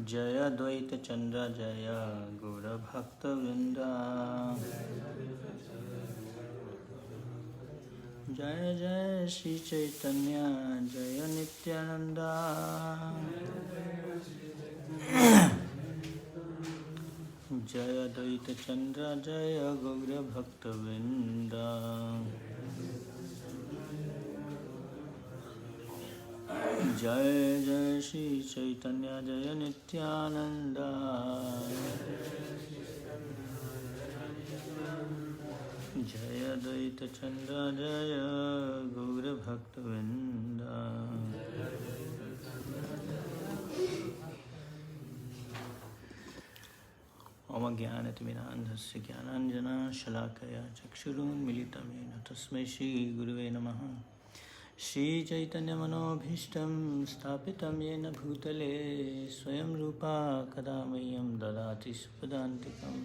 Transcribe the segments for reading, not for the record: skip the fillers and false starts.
जय द्वैत चंद्र जय गौर भक्त वृंदा। जय जय श्री चैतन्य जय नित्यानंदा। जय द्वैत चंद्र जय गौर भक्त वृंदा। जय जय श्री चैतन्य जय नित्यानंदा। जय द्वैत चंद्र जय गौर भक्त वृंदा। ओम ज्ञानतिमिरान्धस्य ज्ञानाञ्जना शलाकया चक्षुरुन्मीलितं येन तस्मै श्रीगुरुवे नमः। श्रीचैतन्यमनोभीष्टं स्थापितं येन भूतले स्वयं रूपा कदा मह्यं ददाति सुपदान्तिकं।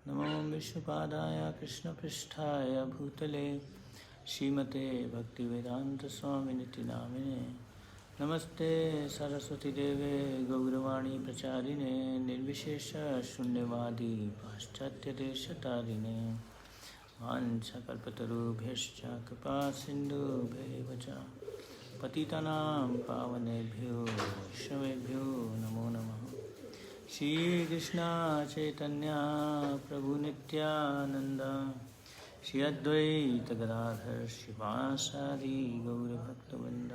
नमो विष्णुपादाय कृष्णपृष्ठाय भूतले श्रीमते भक्तिवेदान्तस्वामिनिति नामिने। नमस्ते सरस्वती देवे गौरवाणी प्रचारिणे निर्विशेष शून्यवादी पाश्चात्यदेशतारिणे। वाञ्छकल्पतरुभ्यश्च कृपा सिन्धुभ्यैव च पतितानां पावनेभ्यो वैष्णवेभ्यो नमो नमः। श्रीकृष्ण चैतन्य प्रभु नित्यानंद श्री अद्वैत गदाधर शिवासादि गौरभक्तवृंद।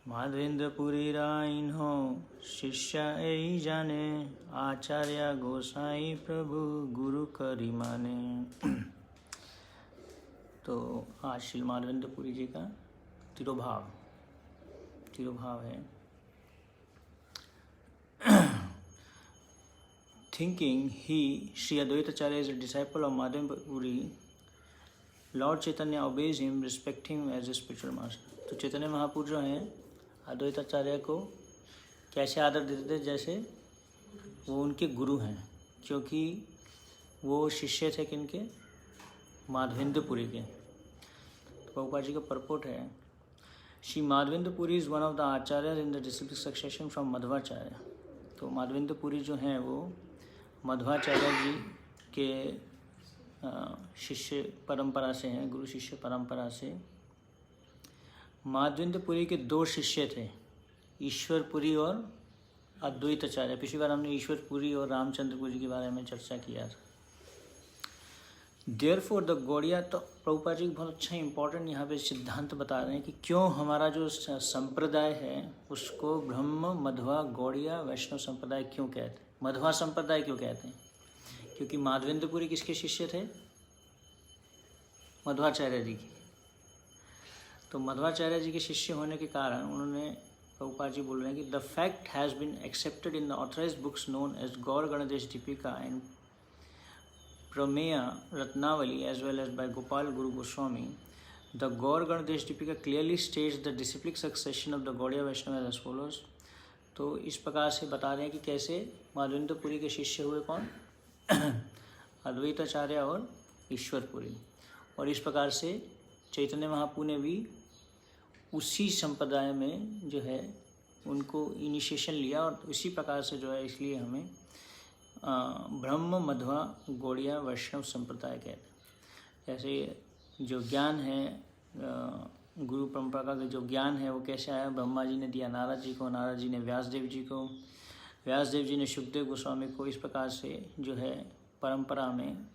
माधवेंद्रपुरी राइन हो शिष्य ऐ जाने आचार्य गोसाई प्रभु गुरु करी माने। तो आज श्री माधवेंद्रपुरी जी का तिरोभाव है। Thinking he, Sri Advaitacharya, is a disciple of Madhavendra, Lord Chaitanya obeys him, respect him as a spiritual master. तो चैतन्य महापुरुष जो हैं अद्वैताचार्य को कैसे आदर देते थे, जैसे वो उनके गुरु हैं, क्योंकि वो शिष्य थे किनके, माधवेंद्रपुरी के। तो प्रभुपाद जी का परपोट है, Shri Madhavendrapuri is one of the Acharya in the disciplic succession from Madhvacharya. तो माधवेंद्रपुरी जो हैं वो मध्वाचार्य जी के शिष्य परंपरा से हैं, गुरु शिष्य परंपरा से। माधवेंद्रपुरी के दो शिष्य थे, ईश्वरपुरी और अद्वैताचार्य। पिछली बार हमने ईश्वरपुरी और रामचंद्रपुरी के बारे में चर्चा किया था। देयरफॉर द गौड़िया, तो प्रभुपाद जी बहुत अच्छा इंपॉर्टेंट यहाँ पे सिद्धांत बता रहे हैं कि क्यों हमारा जो संप्रदाय है उसको ब्रह्म मध्वा गौड़िया वैष्णव संप्रदाय क्यों कहते हैं, मध्वा संप्रदाय क्यों कहते हैं। क्योंकि माधवेंद्रपुरी किसके शिष्य थे, मध्वाचार्य जी की। तो मध्वाचार्य जी के शिष्य होने के कारण उन्होंने, प्रभुपाद जी बोल रहे हैं कि the fact has been accepted in the authorised books known as Gaur Ganadesh Dipika and Prameya Ratnavali as well as by Gopal Guru Goswami. The Gaur Ganadesh Deepika clearly states the disciplic succession of the Gaudiya Vaishnava as follows. तो इस प्रकार से बता रहे हैं कि कैसे माधवेंद्रपुरी के शिष्य हुए कौन, अद्वैताचार्य और ईश्वरपुरी। और इस प्रकार से चैतन्य महाप्रभु ने भी उसी संप्रदाय में जो है उनको इनिशिएशन लिया, और उसी प्रकार से जो है इसलिए हमें ब्रह्म मध्वा गौड़िया वैष्णव संप्रदाय कहते हैं। जैसे जो ज्ञान है गुरु परंपरा का जो ज्ञान है वो कैसे आया, ब्रह्मा जी ने दिया नारद जी को, नारद जी ने व्यासदेव जी को, व्यासदेव जी ने सुखदेव गोस्वामी को। इस प्रकार से जो है परंपरा में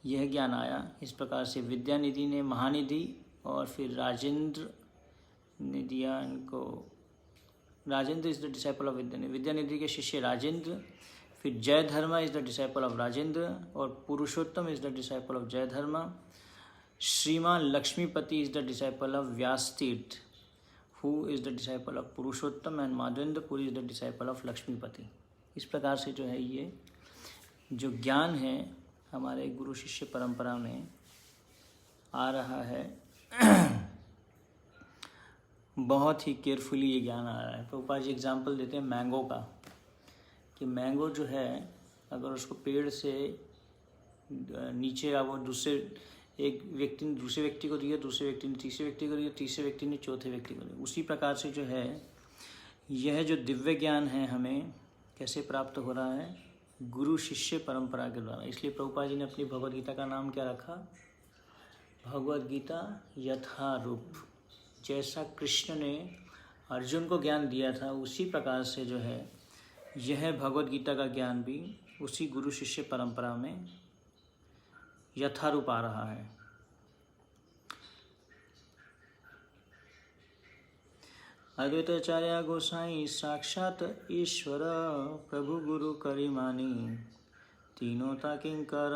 यह ज्ञान आया। इस प्रकार से विद्यानिधि ने महानिधि, और फिर राजेंद्र ने दिया इनको। Rajendra is the disciple of Vidyanidhi, Vidyanidhi के शिष्य राजेंद्र। फिर Jay Dharma is the disciple of Rajendra, और Purushottam is the disciple of Jay Dharma. Shriman Lakshmipati is the disciple of Vyasatirtha, who is the disciple of Purushottam, and Madhavendrapuri is the disciple of Lakshmipati. इस प्रकार से जो है ये जो ज्ञान है हमारे गुरु शिष्य परंपरा में आ रहा है। बहुत ही केयरफुली ये ज्ञान आ रहा है। प्रभुपाद जी एग्जाम्पल देते हैं मैंगो का, कि मैंगो जो है अगर उसको पेड़ से नीचे वो दूसरे एक व्यक्ति ने दूसरे व्यक्ति को दिया, दूसरे व्यक्ति ने तीसरे व्यक्ति को दिया, तीसरे व्यक्ति ने चौथे व्यक्ति को दिया, उसी प्रकार से जो है यह जो दिव्य ज्ञान है हमें कैसे प्राप्त हो रहा है? गुरु शिष्य परंपरा के द्वारा। इसलिए प्रभुपाद जी ने अपनी भगवद गीता का नाम क्या रखा? भगवद गीता यथारूप। जैसा कृष्ण ने अर्जुन को ज्ञान दिया था उसी प्रकार से जो है यह भगवद गीता का ज्ञान भी उसी गुरु शिष्य परंपरा में यथारूप आ रहा है। अद्वैताचार्य गोसाई साक्षात ईश्वर प्रभु गुरु करिमानी तीनों ता किंकर।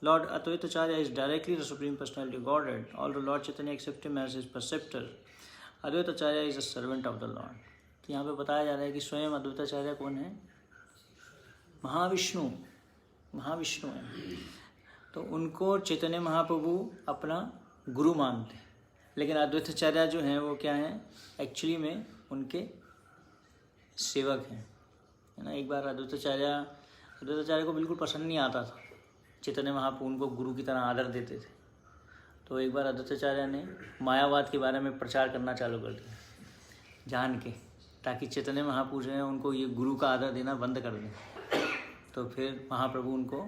Lord Advaitacharya is directly the Supreme Personality of Godhead. Although Lord Chaitanya accepted him as his preceptor, Advaitacharya is a servant of the Lord. तो यहाँ पे बताया जा रहा है कि स्वयं अद्वैताचार्य कौन है? महाविष्णु है। तो उनको चैतन्य महाप्रभु अपना गुरु मानते हैं, लेकिन अद्वैताचार्य जो हैं वो क्या हैं? एक्चुअली में उनके सेवक हैं, है ना। एक बार अद्वैताचार्य को बिल्कुल पसंद नहीं आता था, चैतन्य महाप्रभु उनको गुरु की तरह आदर देते थे। तो एक बार अद्वैताचार्य ने मायावाद के बारे में प्रचार करना चालू कर दिया जान के, ताकि चैतन्य महाप्रभु जो है उनको ये गुरु का आदर देना बंद कर दें। तो फिर महाप्रभु उनको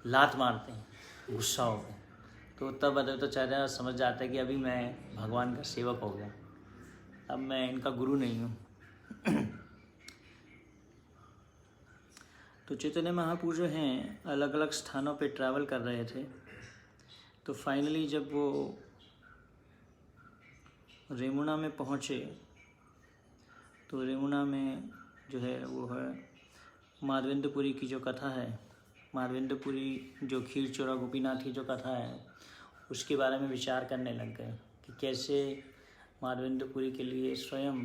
लात मारते हैं गुस्सा हो गए। तो तब अद्वैताचार्य समझ जाता है कि अभी मैं भगवान का सेवक हो गया, अब मैं इनका गुरु नहीं हूँ। तो चैतन्य महाप्रभु जो हैं अलग अलग स्थानों पे ट्रैवल कर रहे थे। तो फाइनली जब वो रेमुना में पहुँचे तो रेमुना में जो है वो है माधवेंद्रपुरी की जो कथा है, माधवेंद्रपुरी जो खीर चोरा गोपीनाथ की जो कथा है उसके बारे में विचार करने लग गए कि कैसे माधवेंद्रपुरी के लिए स्वयं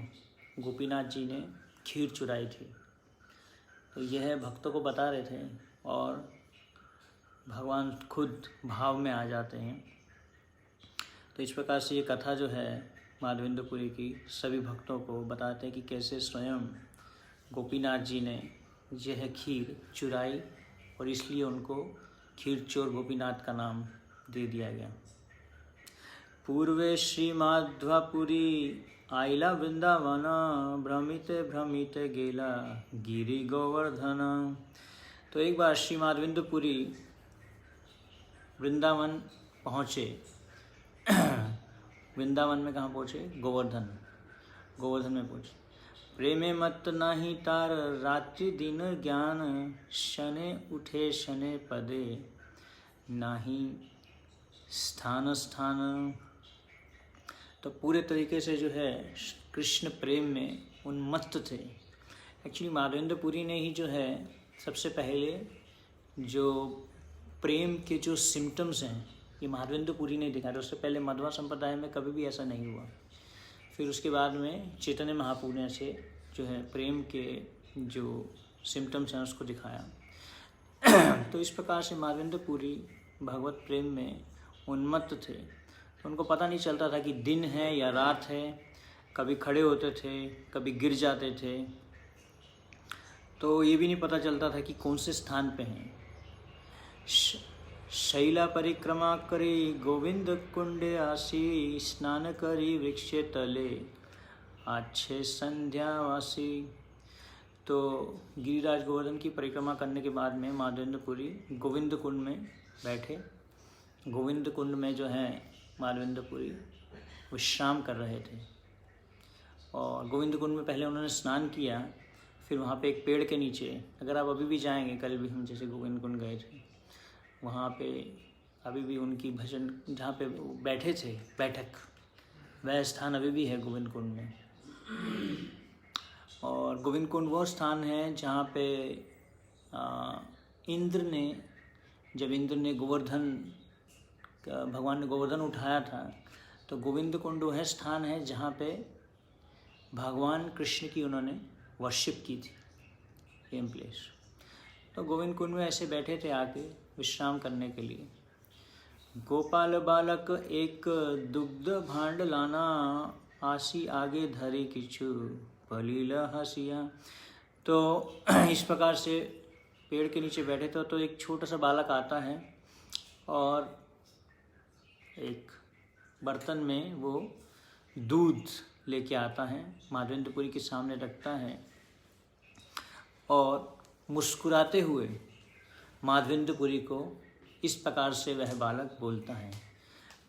गोपीनाथ जी ने खीर चुराई थी। तो यह भक्तों को बता रहे थे और भगवान खुद भाव में आ जाते हैं। तो इस प्रकार से ये कथा जो है माधवेंद्रपुरी की सभी भक्तों को बताते हैं कि कैसे स्वयं गोपीनाथ जी ने यह खीर चुराई और इसलिए उनको खीर चोर गोपीनाथ का नाम दे दिया गया। पूर्वे श्री माधवापुरी आइला वृंदावन भ्रमिते भ्रमिते गेला गिरी गोवर्धन। तो एक बार श्री माधवेंद्रपुरी वृंदावन पहुँचे। वृंदावन में कहाँ पहुँचे? गोवर्धन में पहुँचे। प्रेमे मत नाही तार रात्रि दिन ज्ञान शने उठे शने पदे नाही स्थान। तो पूरे तरीके से जो है कृष्ण प्रेम में उन्मत्त थे। एक्चुअली माधवेंद्रपुरी ने ही जो है सबसे पहले जो प्रेम के जो सिम्टम्स हैं ये माधवेंद्रपुरी ने दिखाया। उससे पहले मध्वा संप्रदाय में कभी भी ऐसा नहीं हुआ। फिर उसके बाद में चैतन्य महाप्रभु ने से जो है प्रेम के जो सिम्टम्स हैं उसको दिखाया। तो इस प्रकार से माधवेंद्रपुरी भगवत प्रेम में उन्मत्त थे। तो उनको पता नहीं चलता था कि दिन है या रात है, कभी खड़े होते थे, कभी गिर जाते थे। तो ये भी नहीं पता चलता था कि कौन से स्थान पे हैं। शैला परिक्रमा करी गोविंद कुंडे आसी स्नान करी वृक्ष तले अच्छे संध्यावासी। तो गिरिराज गोवर्धन की परिक्रमा करने के बाद में माधवेंद्रपुरी गोविंद कुंड में बैठे। गोविंद कुंड में जो है माधवेंद्रपुरी विश्राम कर रहे थे और गोविंद कुंड में पहले उन्होंने स्नान किया। फिर वहाँ पे एक पेड़ के नीचे, अगर आप अभी भी जाएंगे, कल भी हम जैसे गोविंद कुंड गए थे, वहाँ पे अभी भी उनकी भजन जहाँ पे बैठे थे बैठक, वह स्थान अभी भी है गोविंद कुंड में। और गोविंद कुंड वो स्थान है जहाँ पे जब इंद्र ने भगवान ने गोवर्धन उठाया था, तो गोविंद कुंड वह स्थान है जहाँ पे भगवान कृष्ण की उन्होंने वर्शिप की थी, सेम प्लेस। तो गोविंद कुंड में ऐसे बैठे थे आके विश्राम करने के लिए। गोपाल बालक एक दुग्ध भांड लाना आसी आगे धरे किचु पलील हसिया। तो इस प्रकार से पेड़ के नीचे बैठे थे। तो एक छोटा सा बालक आता है और एक बर्तन में वो दूध लेके आता है, माधवेंद्रपुरी के सामने रखता है और मुस्कुराते हुए माधवेंद्रपुरी को इस प्रकार से वह बालक बोलता है,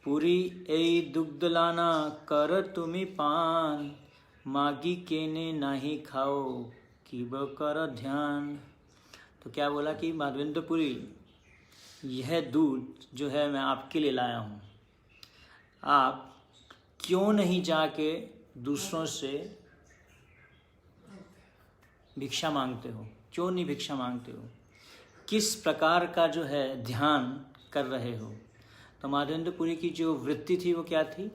पुरी ए दुग्धलाना कर तुमी पान, मागी केने नाही खाओ किब कर ध्यान। तो क्या बोला कि माधवेंद्रपुरी, यह दूध जो है मैं आपके लिए लाया हूँ, आप क्यों नहीं जाके दूसरों से भिक्षा मांगते हो, क्यों नहीं भिक्षा मांगते हो, किस प्रकार का जो है ध्यान कर रहे हो। तो माधवेंद्रपुरी की जो वृत्ति थी वो क्या थी,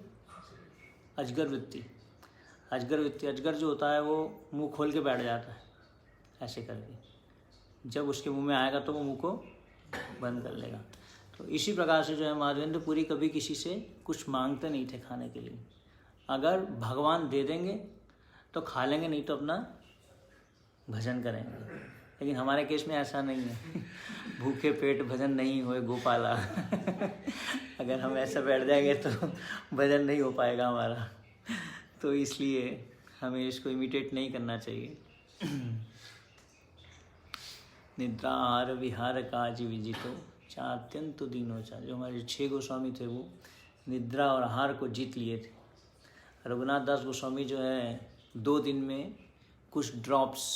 अजगर वृत्ति। अजगर वृत्ति, अजगर जो होता है वो मुंह खोल के बैठ जाता है ऐसे करके, जब उसके मुंह में आएगा तो वो मुंह को बंद कर लेगा। तो इसी प्रकार से जो है माधवेंद्रपुरी कभी किसी से कुछ मांगते नहीं थे खाने के लिए। अगर भगवान दे देंगे तो खा लेंगे, नहीं तो अपना भजन करेंगे। लेकिन हमारे केस में ऐसा नहीं है, भूखे पेट भजन नहीं होए गोपाला। अगर हम ऐसा बैठ जाएंगे तो भजन नहीं हो पाएगा हमारा। तो इसलिए हमें इसको इमिटेट नहीं करना चाहिए। निद्रा आहार विहार काज विजितो चात्यंत दीनोचा। जो हमारे 6 गोस्वामी थे वो निद्रा और आहार को जीत लिए थे। रघुनाथ दास गोस्वामी जो है 2 दिन में कुछ ड्रॉप्स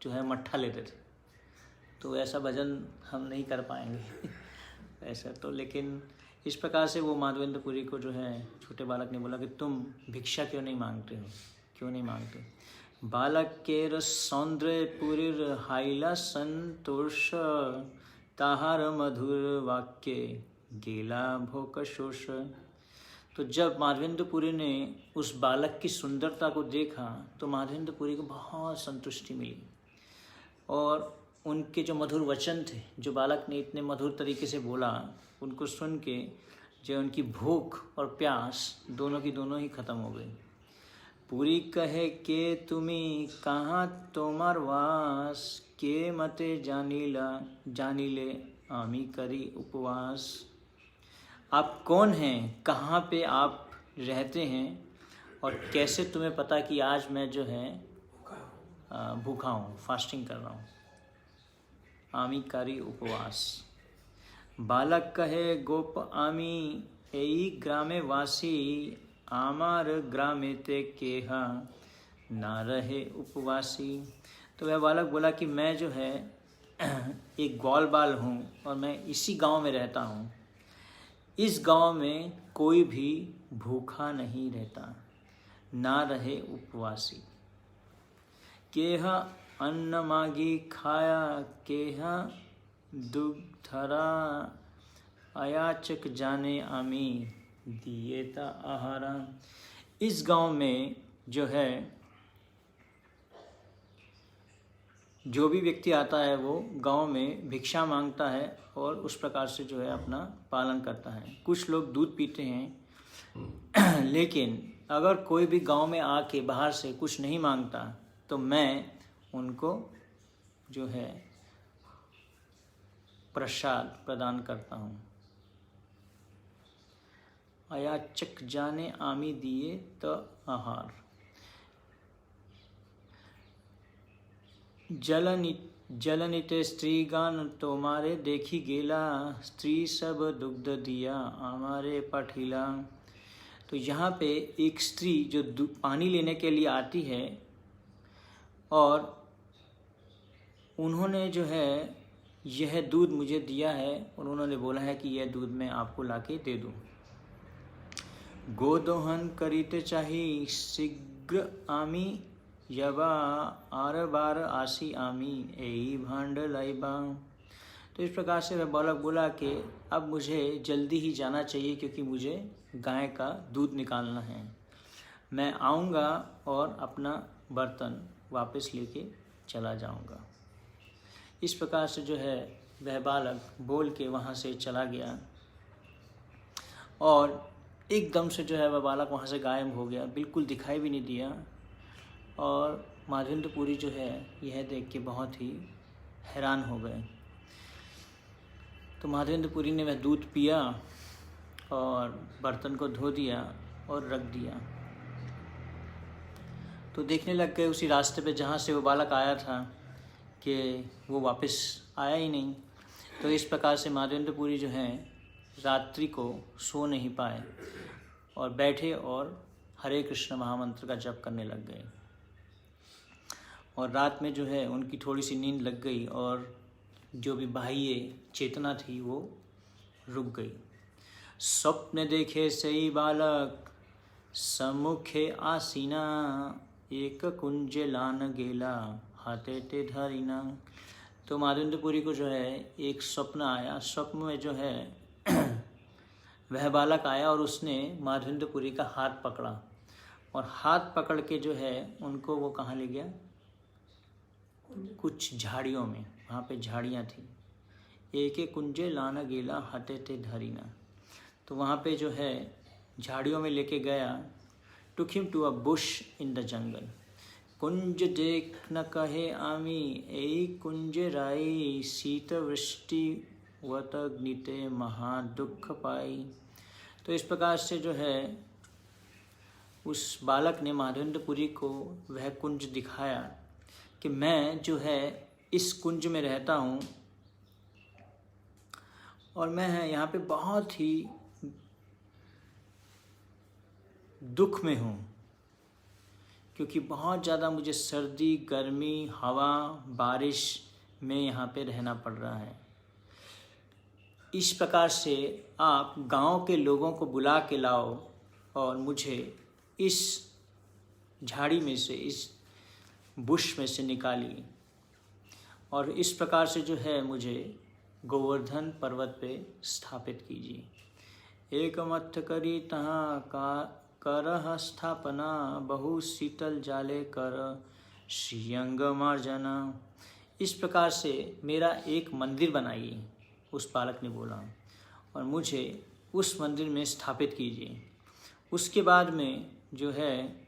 जो है मट्ठा लेते थे। तो ऐसा भजन हम नहीं कर पाएंगे ऐसा तो। लेकिन इस प्रकार से वो माधवेंद्रपुरी को जो है छोटे बालक ने बोला कि तुम भिक्षा क्यों नहीं मांगते हो, क्यों नहीं मांगते। बालक के सौंद्र पुरीर हाइला संतोष, ताहार मधुर वाक्य गेला भोक शोष। तो जब माधवेंद्रपुरी ने उस बालक की सुंदरता को देखा तो माधवेंद्रपुरी को बहुत संतुष्टि मिली, और उनके जो मधुर वचन थे, जो बालक ने इतने मधुर तरीके से बोला, उनको सुन के जो उनकी भूख और प्यास दोनों की दोनों ही खत्म हो गई। पूरी कहे के तुम्ही कहाँ तोमार वास, के मते जानीले आमी करी उपवास। आप कौन हैं, कहाँ पे आप रहते हैं, और कैसे तुम्हें पता कि आज मैं जो है भूखा हूँ, फास्टिंग कर रहा हूँ। आमी करी उपवास। बालक कहे गोप आमी एई ग्रामे वासी, आमार ग्रामे ते केहा ना रहे उपवासी। तो वह बालक बोला कि मैं जो है एक ग्वाल बाल हूँ और मैं इसी गांव में रहता हूँ। इस गांव में कोई भी भूखा नहीं रहता, ना रहे उपवासी। केहा अन्न मागी खाया, केहा दुग्धरा अयाचक जाने आमी दिएता आहारा। इस गांव में जो है जो भी व्यक्ति आता है वो गांव में भिक्षा मांगता है और उस प्रकार से जो है अपना पालन करता है। कुछ लोग दूध पीते हैं, लेकिन अगर कोई भी गांव में आके बाहर से कुछ नहीं मांगता तो मैं उनको जो है प्रसाद प्रदान करता हूँ। अयाचक जाने आमी दिए तो आहार। जलनिते स्त्रीगान तोमारे देखी गेला, स्त्री सब दुग्ध दिया हमारे पठिला। तो यहाँ पे एक स्त्री जो पानी लेने के लिए आती है और उन्होंने जो है यह दूध मुझे दिया है और उन्होंने बोला है कि यह दूध मैं आपको लाके दे दूँ। गोदोहन करीते चाही शीघ्र आमी, यबा आर बार आसी आमी एई भांड लाइबा। तो इस प्रकार से वह बालक बोला कि अब मुझे जल्दी ही जाना चाहिए क्योंकि मुझे गाय का दूध निकालना है। मैं आऊँगा और अपना बर्तन वापस लेके चला जाऊँगा। इस प्रकार से जो है वह बालक बोल के वहाँ से चला गया और एकदम से जो है वह बालक वहाँ से गायब हो गया, बिल्कुल दिखाई भी नहीं दिया। और माधवेंद्रपुरी जो है यह देख के बहुत ही हैरान हो गए। तो माधवेंद्रपुरी ने वह दूध पिया और बर्तन को धो दिया और रख दिया। तो देखने लग गए उसी रास्ते पे जहाँ से वो बालक आया था कि वो वापस आया ही नहीं। तो इस प्रकार से माधवेंद्रपुरी जो हैं रात्रि को सो नहीं पाए और बैठे और हरे कृष्ण महामंत्र का जप करने लग गए। और रात में जो है उनकी थोड़ी सी नींद लग गई और जो भी बाह्य चेतना थी वो रुक गई। स्वप्न देखे सही बालक सम्मुखे आसीना, एक कुंज लान गेला हाथे ते धरिना। तो माधवेंद्रपुरी को जो है एक स्वप्न आया। स्वप्न में जो है वह बालक आया और उसने माधवेंद्रपुरी का हाथ पकड़ा और हाथ पकड़ के जो है उनको वो कहाँ ले गया, कुछ झाड़ियों में। वहाँ पे झाड़ियाँ थी। एक एक कुंजे लाना गेला हते थे धरीना। तो वहाँ पे जो है झाड़ियों में लेके गया। Took him to a bush in the jungle. कुंज देख न कहे आमी, ए कुंज राई, शीत वृष्टि वत अग्निते महा दुख पाई। तो इस प्रकार से जो है उस बालक ने माधवेंद्रपुरी को वह कुंज दिखाया कि मैं जो है इस कुंज में रहता हूँ और मैं यहाँ पे बहुत ही दुख में हूँ, क्योंकि बहुत ज़्यादा मुझे सर्दी, गर्मी, हवा, बारिश में यहाँ पे रहना पड़ रहा है। इस प्रकार से आप गांव के लोगों को बुला के लाओ और मुझे इस झाड़ी में से, इस बुश में से निकालिए और इस प्रकार से जो है मुझे गोवर्धन पर्वत पे स्थापित कीजिए। एक मत्थ करी तहाँ का करह स्थापना, बहु शीतल जाले कर श्रीअंग मार्जना। इस प्रकार से मेरा एक मंदिर बनाइए, उस बालक ने बोला, और मुझे उस मंदिर में स्थापित कीजिए। उसके बाद में जो है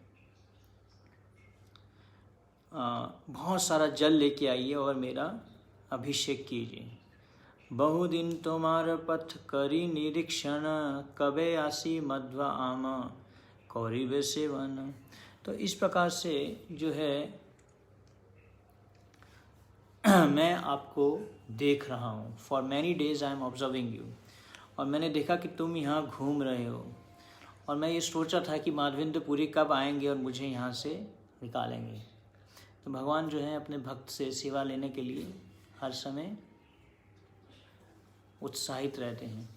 बहुत सारा जल लेके आइए और मेरा अभिषेक कीजिए। बहुदिन तुम्हार पथ करी निरीक्षण, कबे आसी मध्वा आम कौरिवे सेवन। तो इस प्रकार से जो है मैं आपको देख रहा हूँ। For many days I am observing you. और मैंने देखा कि तुम यहाँ घूम रहे हो और मैं ये सोचा था कि माधवेंद्रपुरी कब आएंगे और मुझे यहाँ से निकालेंगे। तो भगवान जो है अपने भक्त से सेवा लेने के लिए हर समय उत्साहित रहते हैं।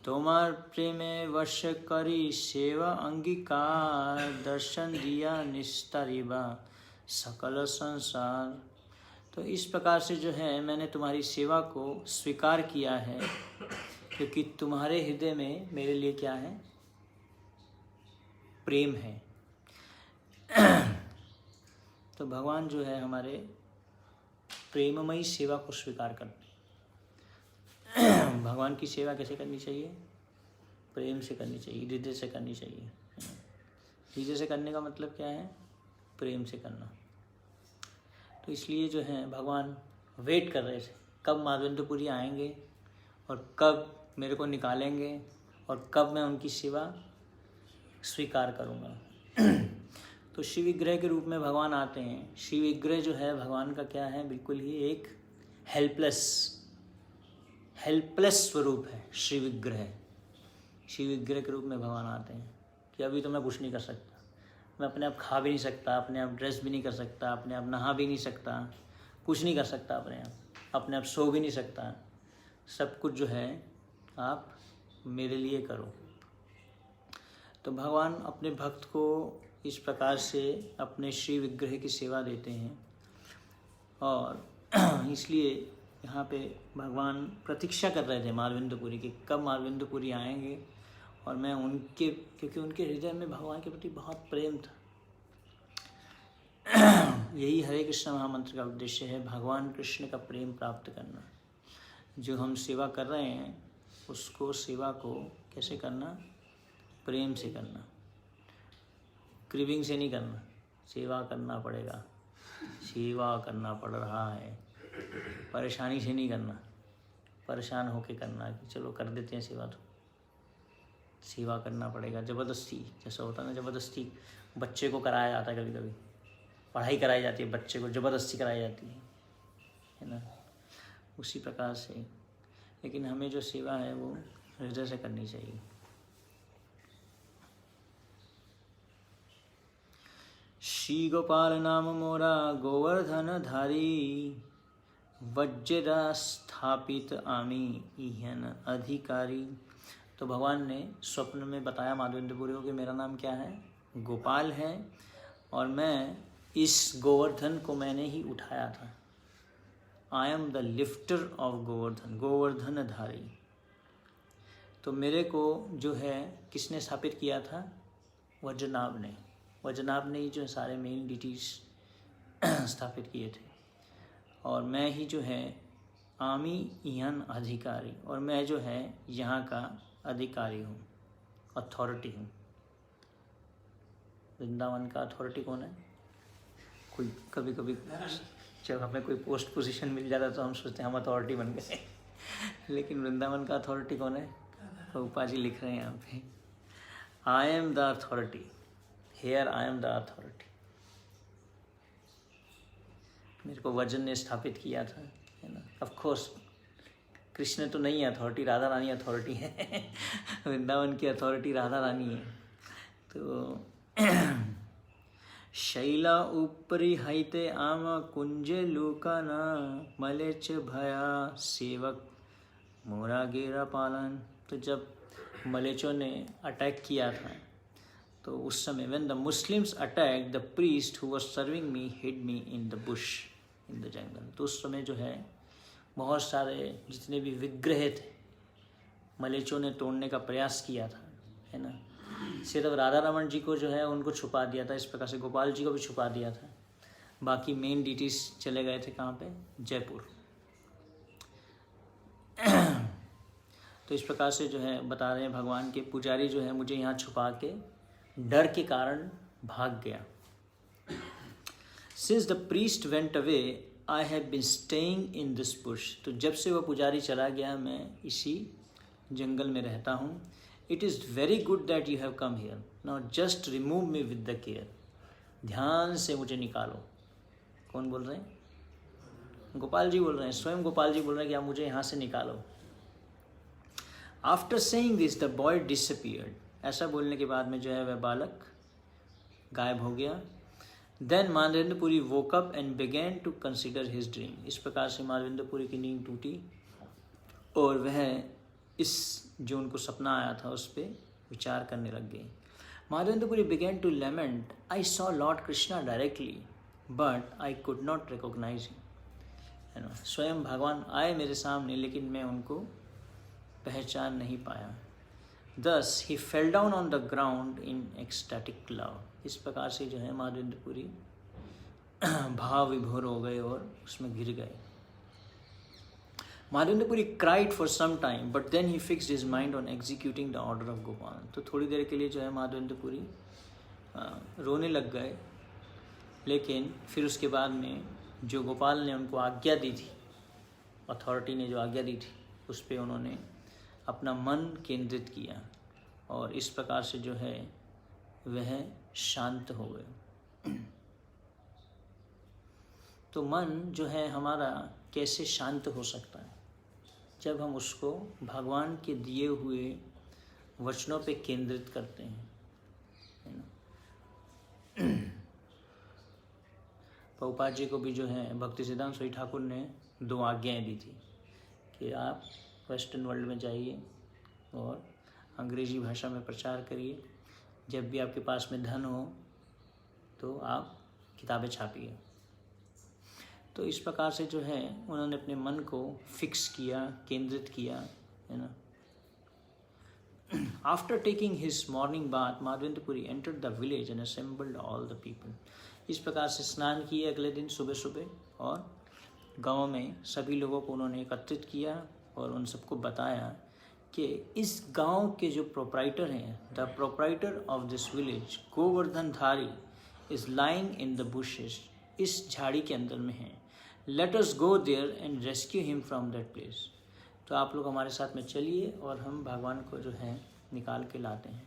तोमार प्रेमे वश करी सेवा अंगीकार, दर्शन दिया निस्तारिबा सकल संसार। तो इस प्रकार से जो है मैंने तुम्हारी सेवा को स्वीकार किया है, क्योंकि तुम्हारे हृदय में मेरे लिए क्या है, प्रेम है। तो भगवान जो है हमारे प्रेममयी सेवा को स्वीकार करते हैं। भगवान की सेवा कैसे करनी चाहिए? प्रेम से करनी चाहिए, हृदय से करनी चाहिए। हृदय से करने का मतलब क्या है? प्रेम से करना। तो इसलिए जो है भगवान वेट कर रहे थे कब माधवेंद्रपुरी आएंगे और कब मेरे को निकालेंगे और कब मैं उनकी सेवा स्वीकार करूँगा। तो शिव विग्रह के रूप में भगवान आते हैं। शिव विग्रह जो है भगवान का क्या है, बिल्कुल ही एक हेल्पलेस स्वरूप है शिव विग्रह। शिव विग्रह के रूप में भगवान आते हैं कि अभी तो मैं कुछ नहीं कर सकता, मैं अपने आप खा भी नहीं सकता, अपने आप ड्रेस भी नहीं कर सकता, अपने आप नहा भी नहीं सकता, कुछ नहीं कर सकता, अपने आप सो भी नहीं सकता। सब कुछ जो है आप मेरे लिए करो। तो भगवान अपने भक्त को इस प्रकार से अपने श्री विग्रह की सेवा देते हैं और इसलिए यहाँ पे भगवान प्रतीक्षा कर रहे थे माधवेंद्रपुरी की, कब माधवेंद्रपुरी आएंगे और मैं उनके, क्योंकि उनके हृदय में भगवान के प्रति बहुत प्रेम था। यही हरे कृष्ण महामंत्र का उद्देश्य है, भगवान कृष्ण का प्रेम प्राप्त करना। जो हम सेवा कर रहे हैं उसको, सेवा को कैसे करना? प्रेम से करना, क्रिविंग से नहीं करना। सेवा करना पड़ेगा, सेवा करना पड़ रहा है, परेशानी से नहीं करना, परेशान होके करना कि चलो कर देते हैं सेवा। तो सेवा करना पड़ेगा ज़बरदस्ती, जैसा होता है ना ज़बरदस्ती बच्चे को कराया जाता है, कभी कभी पढ़ाई कराई जाती है, बच्चे को ज़बरदस्ती कराई जाती है ना, उसी प्रकार से। लेकिन हमें जो सेवा है वो हृदय से करनी चाहिए। श्री गोपाल नाम मोरा गोवर्धन धारी, वज्र स्थापित आमी इहन अधिकारी। तो भगवान ने स्वप्न में बताया माधवेंद्रपुरी को कि मेरा नाम क्या है, गोपाल है, और मैं इस गोवर्धन को मैंने ही उठाया था। I am the lifter of Govardhan, Govardhan धारी। तो मेरे को जो है किसने स्थापित किया था, वज्रनाभ ने। वज्रनाभ ने ही जो सारे मेन डिटीज स्थापित किए थे, और मैं ही जो है आमी इहन अधिकारी, और मैं जो है यहाँ का अधिकारी हूँ, अथॉरिटी हूँ। वृंदावन का अथॉरिटी कौन है? कोई कभी कभी जब हमें कोई पोस्ट पोजीशन मिल जाता है तो हम सोचते हैं हम अथॉरिटी बन गए लेकिन वृंदावन का अथॉरिटी कौन है? प्रभुपाद जी लिख रहे हैं यहाँ पे, I am the authority, here I am the authority. मेरे को वज्र ने स्थापित किया था, है ना। ऑफ कोर्स कृष्ण तो नहीं है अथॉरिटी, राधा रानी अथॉरिटी है वृंदावन की अथॉरिटी राधा रानी है। तो शैला उपरि हैते आम कुंजे लुकाना, मलेच भया सेवक मोरा गेरा पालन। तो जब मलेचों ने अटैक किया था तो उस समय when the Muslims attack the priest who was serving me hid me in the bush in the jungle. तो उस समय जो है बहुत सारे जितने भी विग्रह थे मलेचों ने तोड़ने का प्रयास किया था, है ना। सिर्फ राधा रमन जी को जो है उनको छुपा दिया था, इस प्रकार से गोपाल जी को भी छुपा दिया था। बाकी मेन डिटीज चले गए थे कहाँ पे, जयपुर। तो इस प्रकार से जो है बता रहे हैं भगवान के पुजारी जो है मुझे यहाँ छुपा के डर के कारण भाग गया। Since the priest went away I have been staying in this bush. तो जब से वह पुजारी चला गया मैं इसी जंगल में रहता हूँ। It is very good that you have come here, now just remove me with the care. ध्यान से मुझे निकालो। कौन बोल रहे हैं? गोपाल जी बोल रहे हैं, स्वयं गोपाल जी बोल रहे हैं कि आप मुझे यहाँ से निकालो। After saying this the boy disappeared. ऐसा बोलने के बाद में जो है वह बालक गायब हो गया। Then Madhavendrapuri woke up and began to consider his dream. इस प्रकार से माधवेंद्रपुरी की नींद टूटी और वह इस जो उनको सपना आया था उस पर विचार करने लग गए। Madhavendrapuri began to lament, I saw Lord Krishna directly but I could not recognise him. है ना, स्वयं भगवान आए मेरे सामने लेकिन मैं उनको पहचान नहीं पाया। Thus he fell down on the ground in ecstatic love। इस प्रकार से जो है माधवेंद्रपुरी भाव विभोर हो गए और उसमें गिर गए। Madhavendrapuri cried for some time but then he fixed his mind on executing the order of Gopal। तो थोड़ी देर के लिए जो है माधवेंद्रपुरी रोने लग गए, लेकिन फिर उसके बाद में जो गोपाल ने उनको आज्ञा दी थी, अथॉरिटी ने जो आज्ञा दी थी उस पर उन्होंने अपना मन केंद्रित किया और इस प्रकार से जो है वह शांत हो गए। तो मन जो है हमारा कैसे शांत हो सकता है? जब हम उसको भगवान के दिए हुए वचनों पे केंद्रित करते हैं, है ना। प्रभुपाद जी को भी जो है भक्ति सिद्धांत स्वामी ठाकुर ने 2 आज्ञाएं दी थी कि आप वेस्टर्न वर्ल्ड में जाइए और अंग्रेजी भाषा में प्रचार करिए। जब भी आपके पास में धन हो तो आप किताबें छापिए। तो इस प्रकार से जो है उन्होंने अपने मन को फिक्स किया, केंद्रित किया, है ना। After taking his morning bath Madhavendrapuri entered the village and assembled all the people. इस प्रकार से स्नान किए अगले दिन सुबह सुबह और गाँव में सभी लोगों को उन्होंने एकत्रित किया और उन सबको बताया कि इस गांव के जो प्रोप्राइटर हैं, the proprietor of this village Govardhan Dhari is lying in the bushes, इस झाड़ी के अंदर में है। Let us go there and rescue him from that place. तो आप लोग हमारे साथ में चलिए और हम भगवान को जो है निकाल के लाते हैं।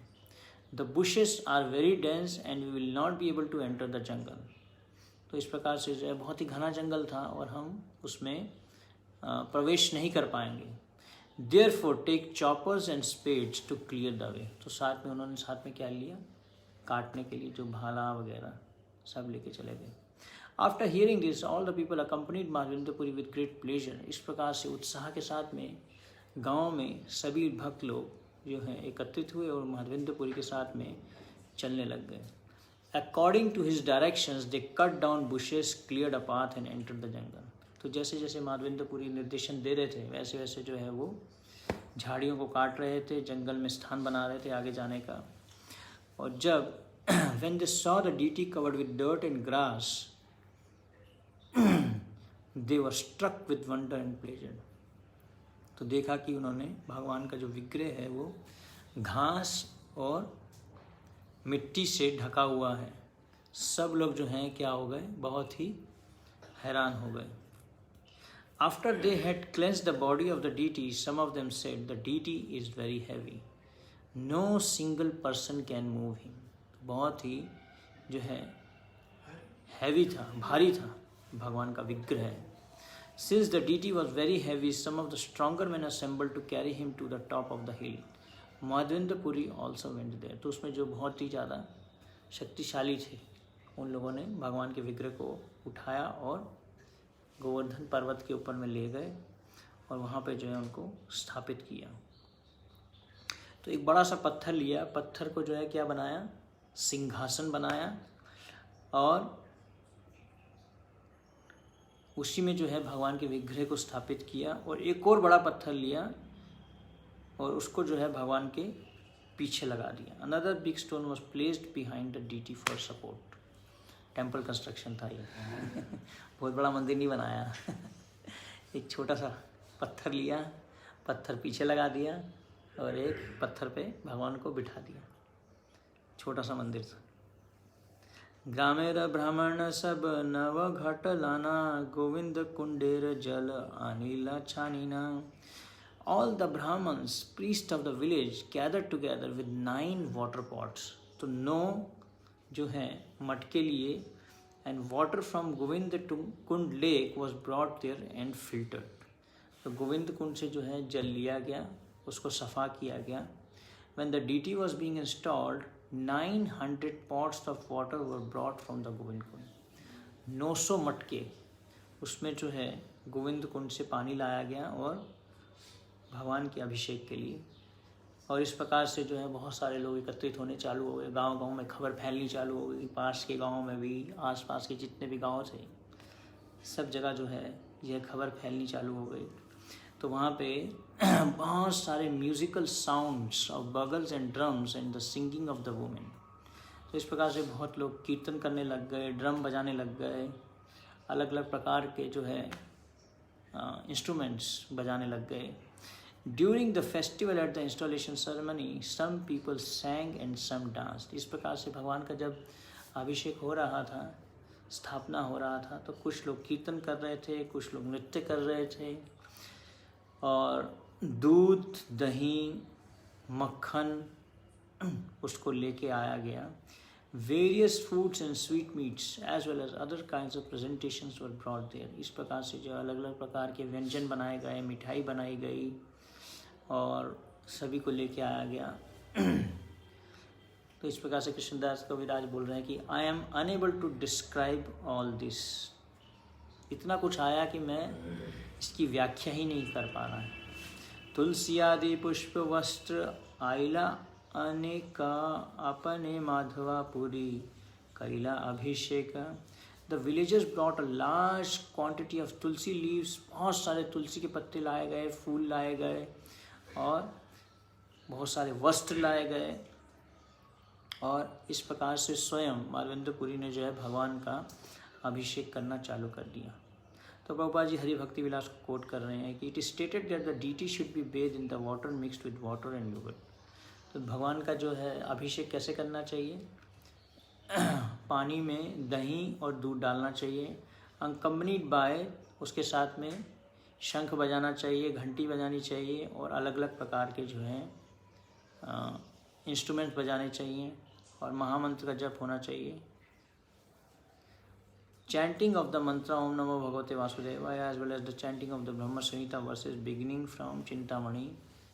The bushes are very dense and we will not be able to enter the jungle. तो इस प्रकार से जो है बहुत ही घना जंगल था और हम उसमें प्रवेश नहीं कर पाएंगे। Therefore take choppers and spades to clear the way. तो साथ में उन्होंने साथ में क्या लिया, काटने के लिए जो भाला वगैरह सब लेके चले गए। After hearing this all the people accompanied Mahadevpuri with great pleasure. इस प्रकार से उत्साह के साथ में गांव में सभी भक्त लोग जो हैं एकत्रित हुए और माधवेंद्रपुरी के साथ में चलने लग गए। According to his directions they cut down bushes, cleared a path and entered the jungle. तो जैसे जैसे माधवेंद्रपुरी निर्देशन दे रहे थे वैसे वैसे जो है वो झाड़ियों को काट रहे थे, जंगल में स्थान बना रहे थे आगे जाने का। और जब when they saw the deity covered with dirt and grass they were struck with wonder and pleasure। तो देखा कि उन्होंने भगवान का जो विग्रह है वो घास और मिट्टी से ढका हुआ है। सब लोग जो हैं क्या हो गए, बहुत ही हैरान हो गए। After they had cleansed the body of the deity, some of them said the deity is very heavy, no single person can move him। बहुत ही जो है हैवी था, भारी था भगवान का विग्रह। Since the deity was very heavy, some of the stronger men assembled to carry him to the top of the hill। Madhavendrapuri also went there। तो उसमें जो बहुत ही ज़्यादा शक्तिशाली थे उन लोगों ने भगवान के विग्रह को उठाया और गोवर्धन पर्वत के ऊपर में ले गए और वहाँ पे जो है उनको स्थापित किया। तो एक बड़ा सा पत्थर लिया, पत्थर को जो है क्या बनाया, सिंहासन बनाया और उसी में जो है भगवान के विग्रह को स्थापित किया। और एक और बड़ा पत्थर लिया और उसको जो है भगवान के पीछे लगा दिया। Another big stone was placed behind the deity for support. Temple construction था ये बहुत बड़ा मंदिर नहीं बनाया एक छोटा सा पत्थर लिया, पत्थर पीछे लगा दिया और एक पत्थर पे भगवान को बिठा दिया। छोटा सा मंदिर था। ग्रामेर ब्राह्मण सब नव घट लाना, गोविंद कुंडेर जल Anila छानीना। All the Brahmins, priests of the village, gathered together with 9 water pots। तो 9 जो है मटके लिए and water from Govind Kund lake was brought there and filtered। तो गोविंद कुंड से जो है जल लिया गया, उसको सफ़ा किया गया। When the deity was being installed, 900 pots of water were brought from the Govind कुंड। 900 मटके उसमें जो है गोविंद कुंड से पानी लाया गया और भगवान के अभिषेक के लिए। और इस प्रकार से जो है बहुत सारे लोग एकत्रित होने चालू हो गए। गांव-गांव में खबर फैलनी चालू हो गई। पास के गांव में भी, आसपास के जितने भी गांव थे सब जगह जो है यह खबर फैलनी चालू हो गई। तो वहाँ पे बहुत सारे musical sounds of bugles and drums and the singing of the women. तो इस प्रकार से बहुत लोग कीर्तन करने लग गए, ड्रम बजाने लग गए, अलग अलग प्रकार के जो है इंस्ट्रूमेंट्स बजाने लग गए। During the festival at the installation ceremony some people sang and some dance. इस प्रकार से भगवान का जब अभिषेक हो रहा था, स्थापना हो रहा था, तो कुछ लोग कीर्तन कर रहे थे, कुछ लोग नृत्य कर रहे थे और दूध, दही, मक्खन उसको लेके आया गया। Various foods and sweetmeats as well as other kinds of presentations were brought there. इस प्रकार से जो अलग अलग प्रकार के व्यंजन बनाए गए, मिठाई बनाई गई और सभी को लेके आया गया। तो इस प्रकार से कृष्णदास कविराज बोल रहे हैं कि I am unable to describe all this. इतना कुछ आया कि मैं इसकी व्याख्या ही नहीं कर पा रहा है। तुलसी आदि पुष्प वस्त्र आइला अनेका अपने माधवापुरी कैला अभिषेक। The villagers brought a large quantity of tulsi leaves. बहुत सारे तुलसी के पत्ते लाए गए, फूल लाए गए और बहुत सारे वस्त्र लाए गए। और इस प्रकार से स्वयं माधवेंद्रपुरी ने जो है भगवान का अभिषेक करना चालू कर दिया। तो प्रभुपाद जी हरि भक्ति विलास को कोट कर रहे हैं कि it is stated that the deity should be bathed in the water mixed with water and yogurt. तो भगवान का जो है अभिषेक कैसे करना चाहिए, पानी में दही और दूध डालना चाहिए, अकम्पनीड बाय उसके साथ में शंख बजाना चाहिए, घंटी बजानी चाहिए और अलग अलग प्रकार के जो हैं इंस्ट्रूमेंट्स बजाने चाहिए और महामंत्र का जप होना चाहिए। Chanting of the mantra Om Namo Bhagavate Vasudevaya as well as the chanting of the Brahma Samhita verses beginning from Chintamani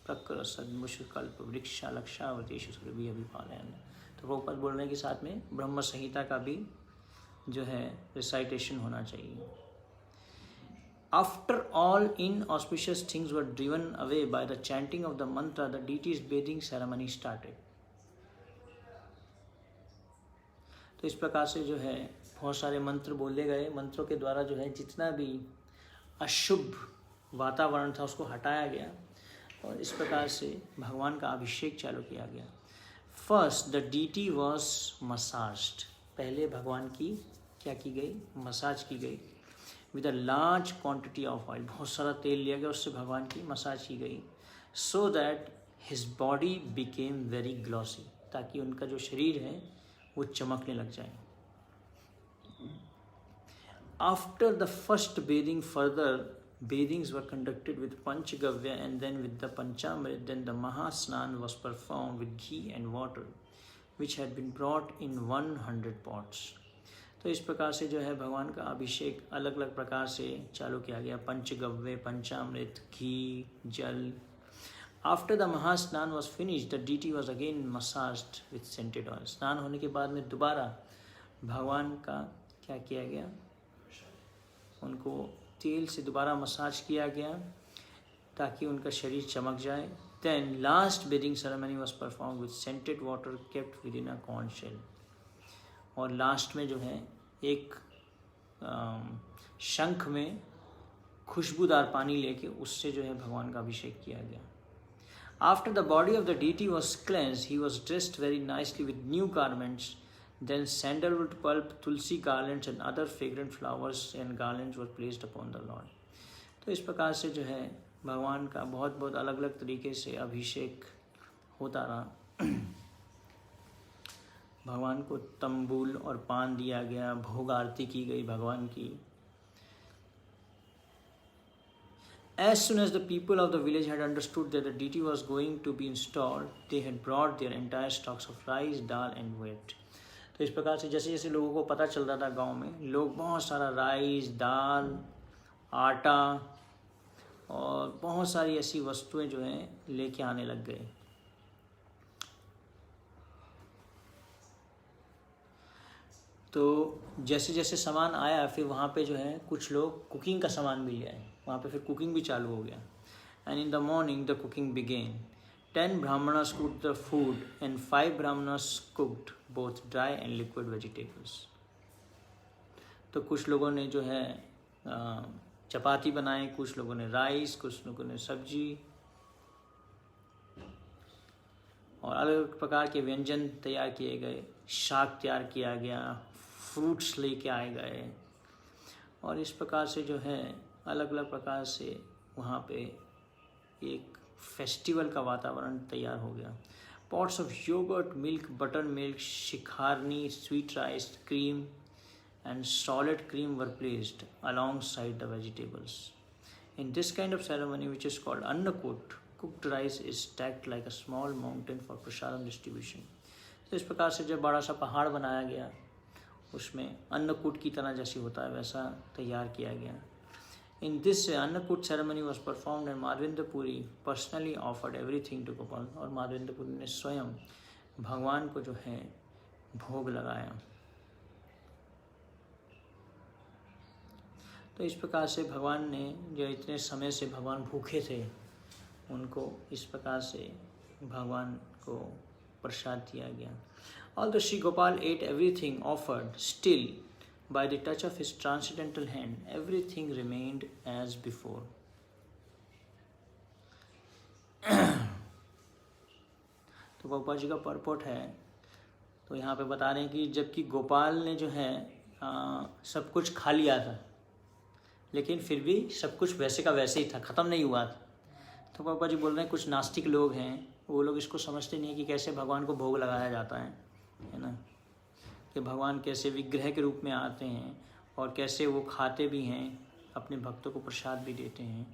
Prakara Sadmushkalpa Vriksha Lakshavati Surabhi Abhipalayan। तो प्रभुपाद बोल रहे हैं कि साथ में ब्रह्म संहिता का भी जो है रिसाइटेशन होना चाहिए। After all inauspicious things were driven away by the chanting of the mantra, the deity's bathing ceremony started। तो इस प्रकार से जो है बहुत सारे मंत्र बोले गए, मंत्रों के द्वारा जो है जितना भी अशुभ वातावरण था उसको हटाया गया और इस प्रकार से भगवान का अभिषेक चालू किया गया। फर्स्ट द डीटी वॉज मसाज्ड, पहले भगवान की क्या की गई, मसाज की गई with a large quantity of oil, बहुत सारा तेल लिया गया, उससे भगवान की मसाज की गई। So that his body became very glossy, ताकि उनका जो शरीर है वो चमकने लग जाए। After the first bathing, further bathings were conducted with Panchagavya and then with the Panchamrit. Then the Mahasnan was performed with ghee and water, which had been brought in 100 pots. तो इस प्रकार से जो है भगवान का अभिषेक अलग अलग प्रकार से चालू किया गया, पंचगव्य, पंचामृत, घी, जल। After the Mahasnan was finished, the deity was again massaged with scented oil. स्नान होने के बाद में दोबारा भगवान का क्या किया गया, उनको तेल से दोबारा मसाज किया गया ताकि उनका शरीर चमक जाए। Then last bathing ceremony was performed with scented water kept within a corn shell। और लास्ट में जो है एक शंख में खुशबूदार पानी लेके उससे जो है भगवान का अभिषेक किया गया। After the body of the deity was cleansed, he was dressed very nicely with new garments। Then sandalwood pulp, tulsi garlands and other fragrant flowers and garlands were placed upon the Lord। तो इस प्रकार से जो है भगवान का बहुत बहुत अलग अलग तरीके से अभिषेक होता रहा। भगवान को तंबूल और पान दिया गया, भोग आरती की गई भगवान की। As soon as the people of the village had understood that the deity was going to be installed, they had brought their entire stocks of rice, dal and wheat। तो इस प्रकार से जैसे जैसे लोगों को पता चलता था गांव में, लोग बहुत सारा राइस, दाल, आटा और बहुत सारी ऐसी वस्तुएं जो हैं लेके आने लग गए। तो जैसे जैसे सामान आया फिर वहाँ पे जो है कुछ लोग कुकिंग का सामान भी ले आए, वहाँ पे फिर कुकिंग भी चालू हो गया। And in the morning the cooking began. 10 brahmanas cooked the food and 5 brahmanas cooked both dry and liquid vegetables। तो कुछ लोगों ने जो है चपाती बनाए, कुछ लोगों ने राइस, कुछ लोगों ने सब्जी और अलग अलग प्रकार के व्यंजन तैयार किए गए, शाक तैयार किया गया, फ्रूट्स लेके आए गए और इस प्रकार से जो है अलग अलग प्रकार से वहाँ पे एक फेस्टिवल का वातावरण तैयार हो गया। Pots of yoghurt, milk, butter milk, shikharini, sweet rice, cream and solid cream were placed alongside the vegetables। In this kind of ceremony, which is called Annakut, cooked rice is stacked like a small mountain for prasadam distribution। तो इस प्रकार से जब बड़ा सा पहाड़ बनाया गया, उसमें अन्नकूट की तरह जैसे होता है वैसा तैयार किया गया। In this Annakut ceremony was performed and Madhavendra Puri personally offered everything to Gopal। और माधवेंद्र पुरी ने स्वयं भगवान को जो है भोग लगाया। तो इस प्रकार से भगवान ने जो इतने समय से भगवान भूखे थे उनको इस प्रकार से भगवान को प्रसाद दिया गया। Although Sri Gopal ate everything offered, still by the touch of his transcendental hand, everything remained as before। तो गोपाल जी का परपोट है, तो यहाँ पे बता रहे हैं कि जबकि गोपाल ने जो है सब कुछ खा लिया था, लेकिन फिर भी सब कुछ वैसे का वैसे ही था, ख़त्म नहीं हुआ था। तो गोपाल जी बोल रहे हैं कुछ नास्तिक लोग हैं, वो लोग इसको समझते नहीं है कि कैसे भगवान को भोग लगाया जाता है ना, कि भगवान कैसे विग्रह के रूप में आते हैं और कैसे वो खाते भी हैं, अपने भक्तों को प्रसाद भी देते हैं।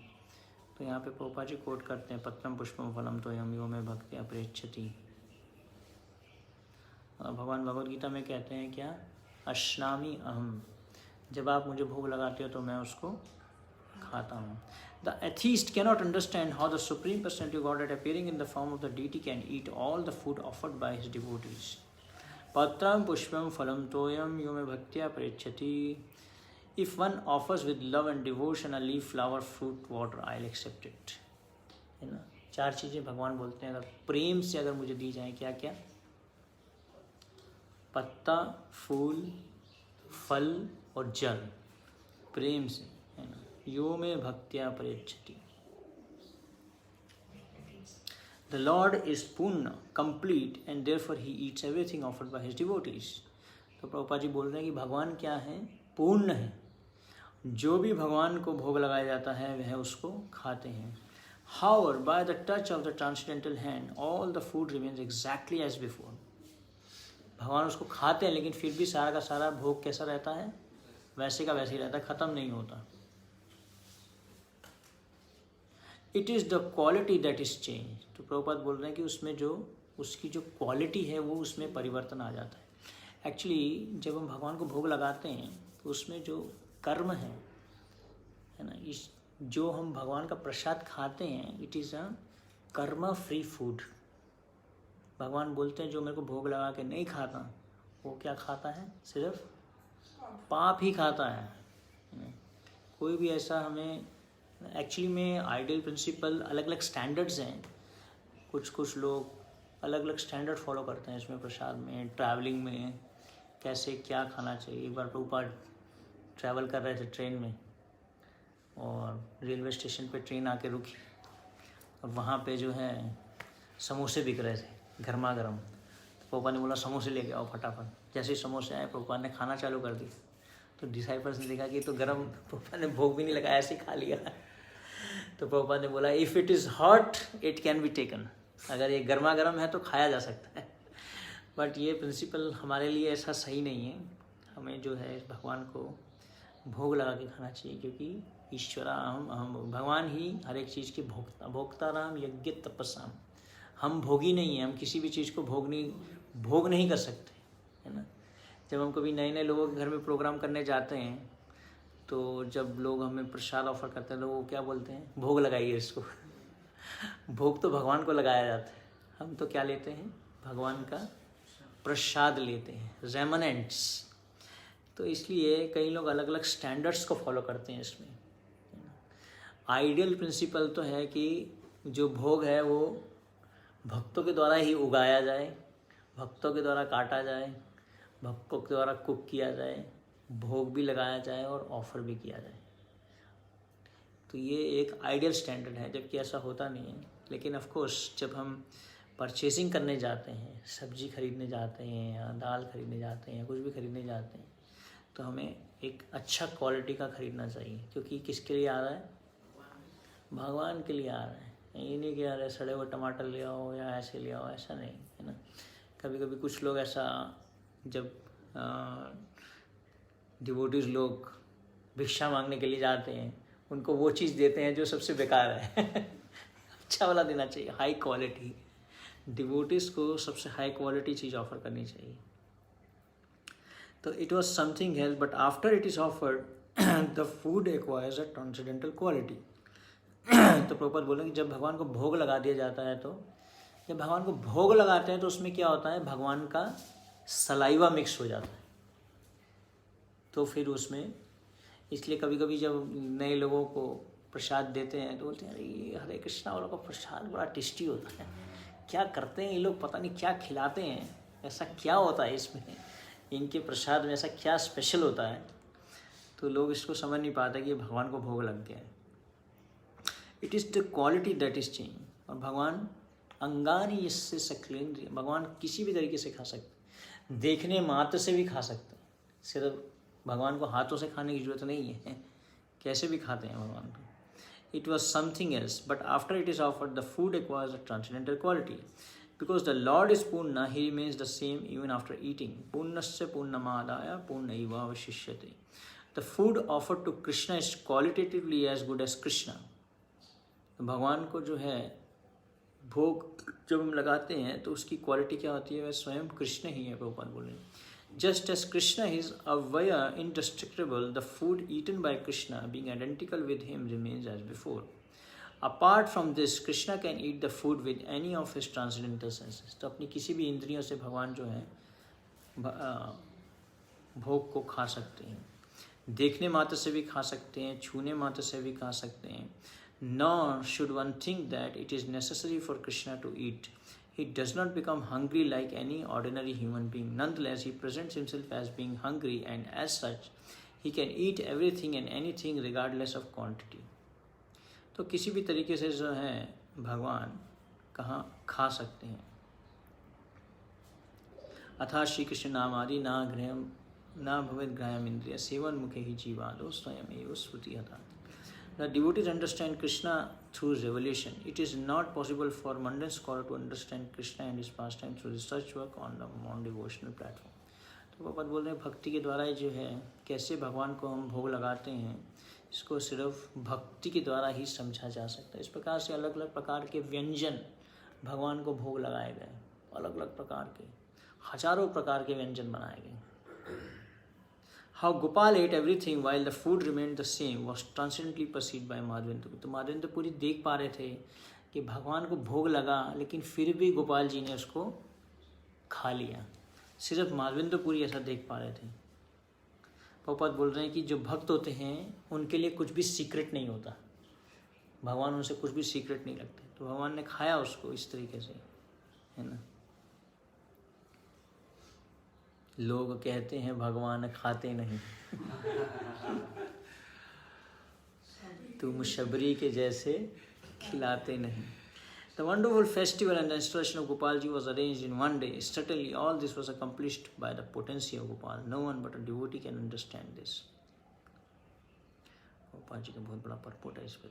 तो यहाँ पे प्रभुपाद जी कोट करते हैं, पत्रम पुष्पम फलम तोयम यो में भक्त्या प्रेच्छति। और भगवान भगवद गीता में कहते हैं क्या, अश्नामि अहम, जब आप मुझे भोग लगाते हो तो मैं उसको खाता हूँ। The atheist cannot understand how the Supreme Personality of Godhead appearing in the form of the deity can eat all the food offered by his devotees. Patram pushpam phalam toyam yume bhaktya prechati. If one offers with love and devotion a leaf, flower, fruit, water, I'll accept it. है ना, 4 चीज़ें भगवान बोलते हैं, अगर प्रेम से अगर मुझे दी जाए, क्या क्या, पत्ता, फूल, फल और जल, प्रेम से, है ना, यो में भक्त्या प्रेच्छति। The Lord is Purna, complete, and therefore he eats everything offered by his devotees. तो प्रभुपाद जी बोल रहे हैं कि भगवान क्या है, पूर्ण है, जो भी भगवान को भोग लगाया जाता है वह उसको खाते हैं। However, by the touch of the transcendental hand, all the food remains exactly as before. भगवान उसको खाते हैं, लेकिन फिर भी सारा का सारा भोग कैसा रहता है, वैसे का वैसे ही रहता है, खत्म नहीं होता। It is the quality that is change. तो प्रभुपाद बोल रहे हैं कि उसमें जो उसकी जो क्वालिटी है वो उसमें परिवर्तन आ जाता है। एक्चुअली जब हम भगवान को भोग लगाते हैं तो उसमें जो कर्म है ना, इस जो हम भगवान का प्रसाद खाते हैं, इट इज़ अ कर्म फ्री फूड। भगवान बोलते हैं जो मेरे को भोग लगा के नहीं खाता वो क्या खाता है, सिर्फ पाप ही खाता है। कोई भी ऐसा हमें, एक्चुअली में आइडियल प्रिंसिपल, अलग अलग स्टैंडर्ड्स हैं, कुछ लोग अलग अलग स्टैंडर्ड फॉलो करते हैं इसमें, प्रसाद में, ट्रैवलिंग में कैसे क्या खाना चाहिए। एक बार प्रभुपाद ट्रैवल कर रहे थे ट्रेन में और रेलवे स्टेशन पे ट्रेन आके रुकी और वहाँ पे जो है समोसे बिक रहे थे गर्मा गर्म। तो प्रभुपाद ने बोला समोसे लेके आओ फटाफट। जैसे ही समोसे आए प्रभुपाद ने खाना चालू कर दी, तो डिसाइपल्स ने देखा कि तो गर्म, प्रभुपाद ने भोग भी नहीं लगाया, ऐसे ही खा लिया। तो प्रभुपाद ने बोला if it is hot it can be taken, अगर ये गर्मा गर्म है तो खाया जा सकता है। बट ये प्रिंसिपल हमारे लिए ऐसा सही नहीं है। हमें जो है भगवान को भोग लगा के खाना चाहिए, क्योंकि ईश्वरा अहम, भगवान ही हर एक चीज़ के भोक्ता, भोक्ता राम यज्ञ तपस्याम। हम भोगी नहीं हैं, हम किसी भी चीज़ को भोग नहीं कर सकते, है ना। जब हम कभी नए नए लोगों के घर में प्रोग्राम करने जाते हैं तो जब लोग हमें प्रसाद ऑफर करते हैं तो वो क्या बोलते हैं, भोग लगाइए इसको। भोग तो भगवान को लगाया जाता है, हम तो क्या लेते हैं, भगवान का प्रसाद लेते हैं, रेमनेंट्स। तो इसलिए कई लोग अलग अलग स्टैंडर्ड्स को फॉलो करते हैं इसमें। आइडियल प्रिंसिपल तो है कि जो भोग है वो भक्तों के द्वारा ही उगाया जाए, भक्तों के द्वारा काटा जाए, भक्तों के द्वारा कुक किया जाए, भोग भी लगाया जाए और ऑफ़र भी किया जाए। तो ये एक आइडियल स्टैंडर्ड है, जबकि ऐसा होता नहीं है। लेकिन ऑफ कोर्स जब हम परचेसिंग करने जाते हैं, सब्जी खरीदने जाते हैं या दाल खरीदने जाते हैं या कुछ भी खरीदने जाते हैं, तो हमें एक अच्छा क्वालिटी का खरीदना चाहिए, क्योंकि किसके लिए आ रहा है, भगवान के लिए आ रहा है। ये नहीं कि यार सड़े हुए टमाटर ले आओ या ऐसे ले आओ, ऐसा नहीं है ना। कभी कभी कुछ लोग ऐसा, जब डिवोटीज लोग भिक्षा मांगने के लिए जाते हैं, उनको वो चीज़ देते हैं जो सबसे बेकार है। अच्छा वाला देना चाहिए, हाई क्वालिटी। डिवोटीज को सबसे हाई क्वालिटी चीज़ ऑफर करनी चाहिए। तो it was something health, but after it is offered the food acquires a transcendental quality. तो प्रभुपाद बोले कि जब भगवान को भोग लगा दिया जाता है, तो जब भगवान को भोग लगाते हैं तो उसमें क्या होता है, भगवान का सलाइवा मिक्स हो जाता है। तो फिर उसमें, इसलिए कभी कभी जब नए लोगों को प्रसाद देते हैं तो बोलते हैं अरे ये हरे कृष्णा वालों का प्रसाद बड़ा टेस्टी होता है, क्या करते हैं ये लोग, पता नहीं क्या खिलाते हैं, ऐसा क्या होता है इसमें, इनके प्रसाद में ऐसा क्या स्पेशल होता है। तो लोग इसको समझ नहीं पाते कि ये भगवान को भोग लग गया है। It is the quality that is change. और भगवान अंगानी इससे सक्लेंद्रिय, भगवान किसी भी तरीके से खा सकते, देखने मात्र से भी खा सकते हैं। सिर्फ भगवान को हाथों से खाने की जरूरत नहीं है, कैसे भी खाते हैं भगवान को। It was something else, but after it is offered the food acquires a transcendental quality. Because the Lord is पूर्ण, he remains the same even after eating. पूर्णस्य पूर्णमादाय पूर्णैवावशिष्यते। The food offered to Krishna is qualitatively as good as Krishna. तो भगवान को जो है भोग जब हम लगाते हैं तो उसकी क्वालिटी क्या होती है, वह स्वयं कृष्ण ही है। प्रभुपाद बोल रहे हैं, जस्ट एज कृष्ण इज अवय indestructible, the food eaten by Krishna being identical with him remains as before. Apart from this Krishna can eat the food with any of his transcendental senses. तो अपनी किसी भी इंद्रियों से भगवान जो है भोग को खा सकते हैं, देखने मात्र से भी खा सकते हैं, छूने मात्र से भी खा सकते हैं। Nor should one think that it is necessary for Krishna to eat. He does not become hungry like any ordinary human being. Nonetheless, he presents himself as being hungry, and as such, he can eat everything and anything regardless of quantity. तो किसी भी तरीके से जो है भगवान कहाँ खा सकते हैं। अथा श्री कृष्ण नाम आदि ना गृहम ना भवेद ग्राह्यम इंद्रिय सेवन मुखे ही जीवादो स्वयं एव श्रुति हता। The devotees understand Krishna through revelation. It is not possible for mundane scholar to understand Krishna and his pastime through research work on the non-devotional platform. तो प्रभुपाद बोल रहे हैं भक्ति के द्वारा ही जो है कैसे भगवान को हम भोग लगाते हैं, इसको सिर्फ भक्ति के द्वारा ही समझा जा सकता है। इस प्रकार से अलग अलग प्रकार के व्यंजन भगवान को भोग लगाए गए, अलग अलग प्रकार के हजारों प्रकार के व्यंजन बनाए गए। How Gopal ate everything while the food remained the same was transcendently perceived by Madhavendra Puri. तो माधवेंद्र पुरी देख पा रहे थे कि भगवान को भोग लगा लेकिन फिर भी गोपाल जी ने उसको खा लिया। सिर्फ माधवेंद्र पुरी ऐसा देख पा रहे थे। प्रभुपाद बोल रहे हैं कि जो भक्त होते हैं उनके लिए कुछ भी सीक्रेट नहीं होता, भगवान उनसे कुछ भी सीक्रेट नहीं रखते। तो भगवान ने खाया उसको इस तरीके से, है ना। लोग कहते हैं भगवान खाते नहीं तुम शबरी के जैसे खिलाते नहीं। The wonderful festival and the installation of Gopal ji was arranged in one day. Certainly all this was accomplished by the potency of Gopal. No one but a devotee can understand this. Gopal ji का बहुत बड़ा परपोट है इस पर।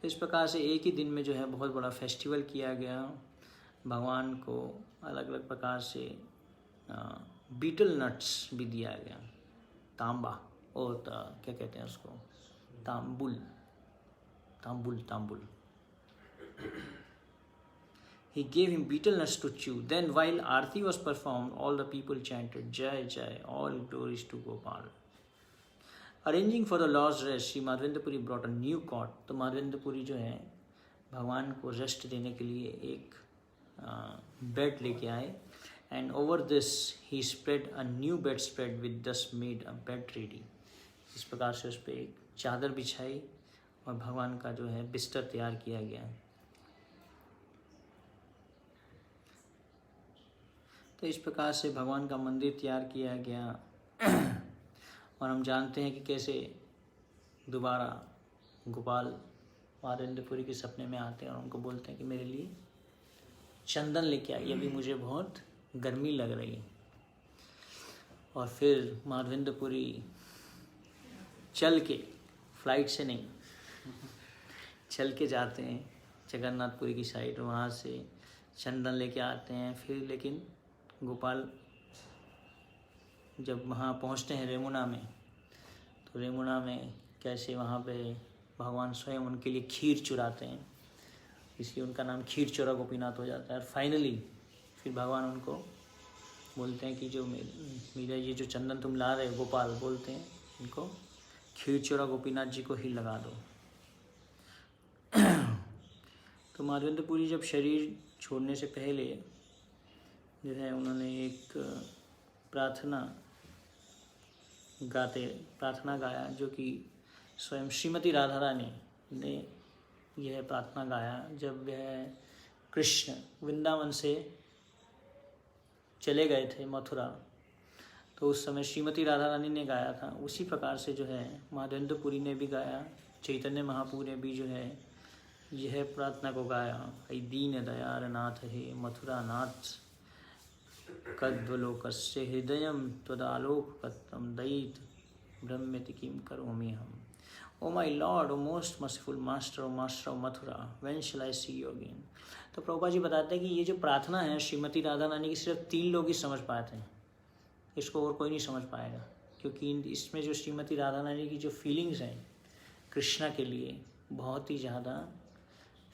तो इस प्रकार से एक ही दिन में जो है बहुत बड़ा फेस्टिवल किया गया। भगवान को अलग अलग प्रकार से बीटल नट्स भी दिया गया, तांबा और क्या कहते हैं उसको, तांबुल। He gave him betel nuts to chew. Then while Aarti was performed, all the people chanted, Jai Jai, all glories to Gopal. Arranging for the Lord's rest, Sri Madhavendra Puri brought a new cot. तो माधवेंद्र पुरी जो है भगवान को rest देने के लिए एक bed लेके आए। And over this he spread a new bedspread with thus made a bed ready. इस प्रकार से उस पर एक चादर बिछाई और भगवान का जो है बिस्तर तैयार किया गया। तो इस प्रकार से भगवान का मंदिर तैयार किया गया। और हम जानते हैं कि कैसे दोबारा गोपाल माधवेंद्र पुरी के सपने में आते हैं और उनको बोलते हैं कि मेरे लिए चंदन लेके आई, अभी मुझे बहुत गर्मी लग रही है। और फिर माधवेंद्र पुरी चल के, फ्लाइट से नहीं, चल के जाते हैं जगन्नाथपुरी की साइड, वहाँ से चंदन लेके आते हैं। फिर लेकिन गोपाल जब वहाँ पहुँचते हैं रेमुना में, तो रेमुना में कैसे वहाँ पे भगवान स्वयं उनके लिए खीर चुराते हैं, इसलिए उनका नाम खीर चोरा गोपीनाथ हो जाता है। और फाइनली फिर भगवान उनको बोलते हैं कि जो मेरा ये जो चंदन तुम ला रहे हो, गोपाल बोलते हैं इनको खीर चोरा गोपीनाथ जी को ही लगा दो। तो माधवेंद्र पुरी जब शरीर छोड़ने से पहले जो है उन्होंने एक प्रार्थना गाया, जो कि स्वयं श्रीमती राधा रानी ने यह प्रार्थना गाया जब वह कृष्ण वृंदावन से चले गए थे मथुरा। तो उस समय श्रीमती राधा रानी ने गाया था, उसी प्रकार से जो है माधवेंद्र पुरी ने भी गाया, चैतन्य महाप्रभु ने भी जो है यह प्रार्थना को गाया। ऐ दीन दयाल नाथ हे मथुरा नाथ कद्वलोकस्य हृदयं त्वदालोककं दयित ब्रह्मेति किं करोमि हम। O my Lord, O most merciful master, O master of Mathura, when shall I see you again. तो प्रभुपाद जी बताते हैं कि ये जो प्रार्थना है श्रीमती राधा रानी की सिर्फ 3 लोग ही समझ पाते हैं, इसको और कोई नहीं समझ पाएगा, क्योंकि इसमें जो श्रीमती राधा रानी की जो फीलिंग्स हैं कृष्णा के लिए बहुत ही ज़्यादा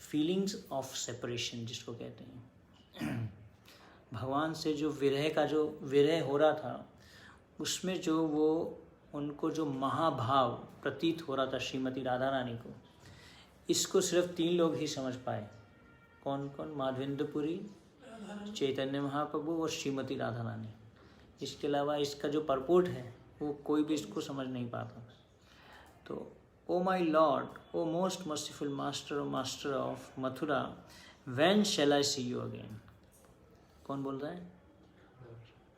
फीलिंग्स ऑफ सेपरेशन जिसको कहते हैं, भगवान से जो विरह हो रहा था, उसमें जो वो उनको जो महाभाव प्रतीत हो रहा था श्रीमती राधा रानी को, इसको सिर्फ 3 लोग ही समझ पाए। कौन कौन? माधवेंद्रपुरी, चैतन्य महाप्रभु और श्रीमती राधा रानी। इसके अलावा इसका जो परपोर्ट है वो कोई भी इसको समझ नहीं पाता। तो O my Lord, O most merciful master of Mathura, when shall I see you again. कौन बोल रहा है?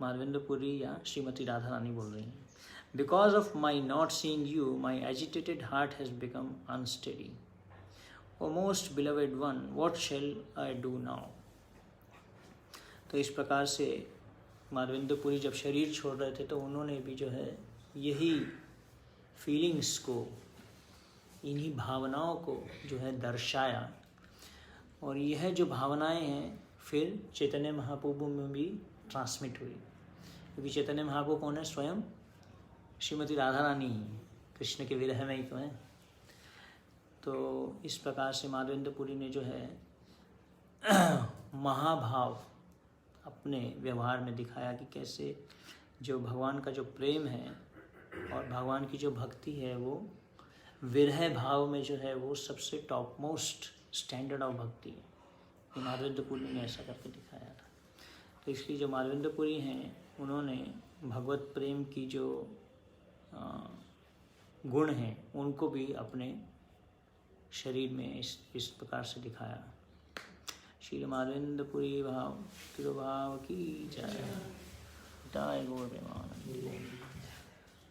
माधवेंद्रपुरी या श्रीमती राधा रानी बोल रही हैं। Because of my not seeing you, my agitated heart has become unsteady. O most beloved one, what shall I do now. तो इस प्रकार से माधवेंद्रपुरी जब शरीर छोड़ रहे थे तो उन्होंने भी जो है यही फीलिंग्स को, इन्हीं भावनाओं को जो है दर्शाया। और यह जो भावनाएं हैं फिर चैतन्य महाप्रभु में भी ट्रांसमिट हुई, क्योंकि चैतन्य महाप्रभु कौन है? स्वयं श्रीमती राधा रानी ही, कृष्ण के विरह में ही तो है। तो इस प्रकार से माधवेंद्रपुरी ने जो है महाभाव अपने व्यवहार में दिखाया कि कैसे जो भगवान का जो प्रेम है और भगवान की जो भक्ति है वो विरह भाव में जो है वो सबसे टॉप मोस्ट स्टैंडर्ड ऑफ भक्ति है। ये माधवेंद्रपुरी ने ऐसा करके दिखाया था। तो इसलिए जो माधवेंद्रपुरी हैं उन्होंने भगवत प्रेम की जो गुण हैं उनको भी अपने शरीर में इस प्रकार से दिखाया। श्री माधवेंद्रपुरी भाव तिरुभाव की जय। जय गौर प्रेमानंद।